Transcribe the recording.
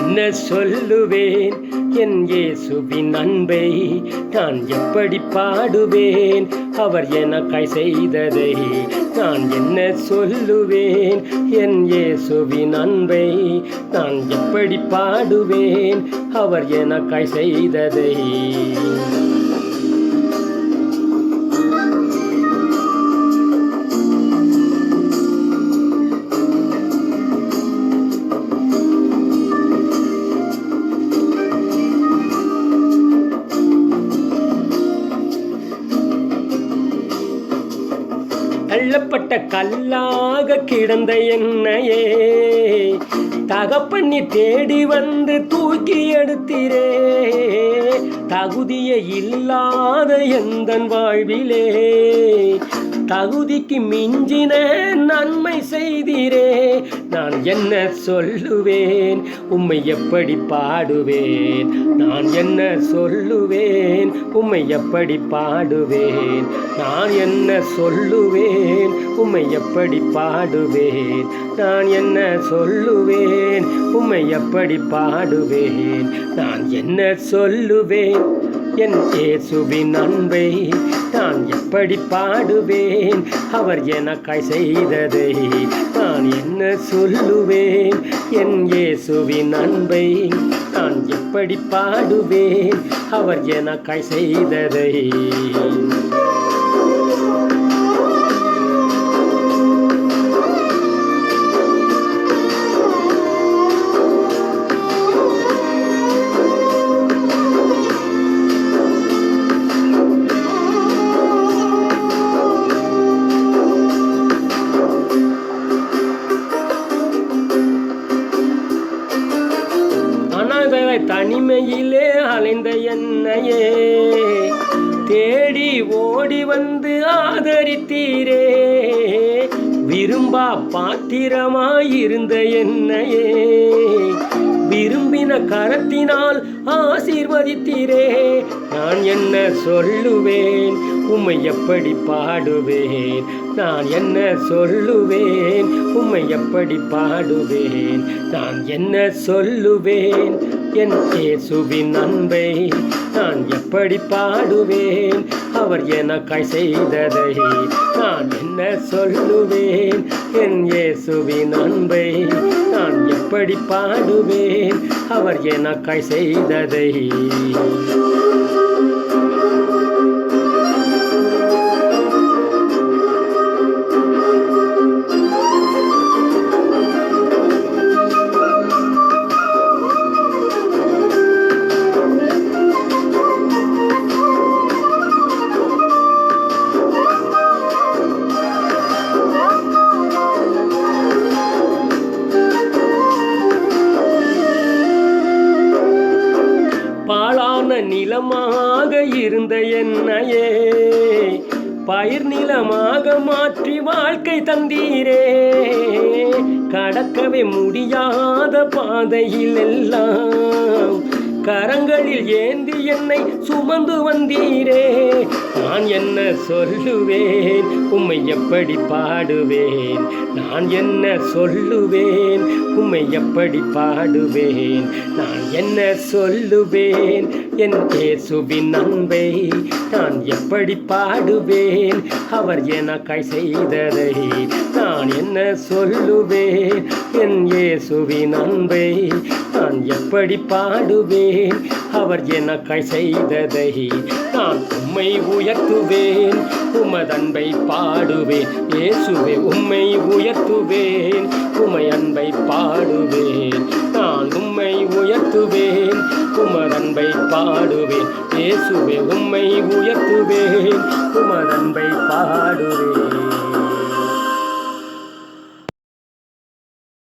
என்ன சொல்லுவேன் என் இயேசுவின் அன்பை நான் எப்படி பாடுவேன் அவர் எனக்காய் செய்ததை நான் என்ன சொல்லுவேன் என் இயேசுவின் அன்பை நான் எப்படி பாடுவேன் அவர் எனக்காய் செய்ததை தள்ளப்பட்ட கல்லாக கிடந்த என்னையே தகப்பண்ணி தேடி வந்து தூக்கி எடுத்தீரே தகுதியே இல்லாத எந்தன் வாழ்விலே தகுதிக்கு மிஞ்சின நன்மை செய்தீரே நான் என்ன சொல்லுவேன் உம்மை எப்படி பாடுவேன் நான் என்ன சொல்லுவேன் உம்மை எப்படி பாடுவேன் நான் என்ன சொல்லுவேன் உம்மை எப்படி பாடுவேன் நான் என்ன சொல்லுவேன் உம்மை எப்படி பாடுவேன் நான் என்ன சொல்லுவேன் என் இயேசுவின் அன்பை நான் எப்படி பாடுவேன் அவர் எனக்காய் செய்ததை நான் என்ன சொல்லுவேன் என் இயேசுவின் அன்பை நான் எப்படி பாடுவேன் அவர் எனக்காய் செய்ததை தனிமையிலே அலைந்த என்னையே தேடி ஓடி வந்து ஆதரித்தீரே விரும்பா பாத்திரமாயிருந்த என்னையே விரும்பின கரத்தினால் ஆசீர்வதித்தீரே நான் என்ன சொல்லுவேன் உம்மை எப்படி பாடுவேன் நான் என்ன சொல்லுவேன் உம்மை எப்படி பாடுவேன் நான் என்ன சொல்லுவேன் என் இயேசுவின் அன்பை நான் எப்படி பாடுவேன் அவர் எனக்காய் செய்ததை நான் என்ன சொல்லுவேன் என் இயேசுவின் அன்பை நான் எப்படி பாடுவேன் அவர் எனக்காய் செய்ததை பாழான நிலமாக இருந்த என்னையே பயிர் நிலமாக மாற்றி வாழ்க்கை தந்தீரே கடக்கவே முடியாத பாதையில் எல்லாம் கரங்களில் ஏந்தி என்னை சுமந்து வந்தீரே நான் என்ன சொல்லுவேன் உம்மை எப்படி பாடுவேன் நான் என்ன சொல்லுவேன் உம்மை எப்படி பாடுவேன் நான் என்ன சொல்லுவேன் என் இயேசுவின் அன்பை நான் எப்படி பாடுவேன் அவர் எனக்காய் செய்ததை நான் என்ன சொல்லுவேன் என் இயேசுவின் அன்பை நான் எப்படி பாடுவேன் அவர் எனக்காய் செய்ததை நான் உம்மை உயர்த்துவேன் உமதன்பை பாடுவேன் இயேசுவே உம்மை உயர்த்துவேன் உமை அன்பை பாடுவேன் நான் உம்மை உயர்த்துவேன் உமதன்பை பாடுவேன் இயேசுவே உம்மை உயர்த்துவேன் உமதன்பை பாடுவேன்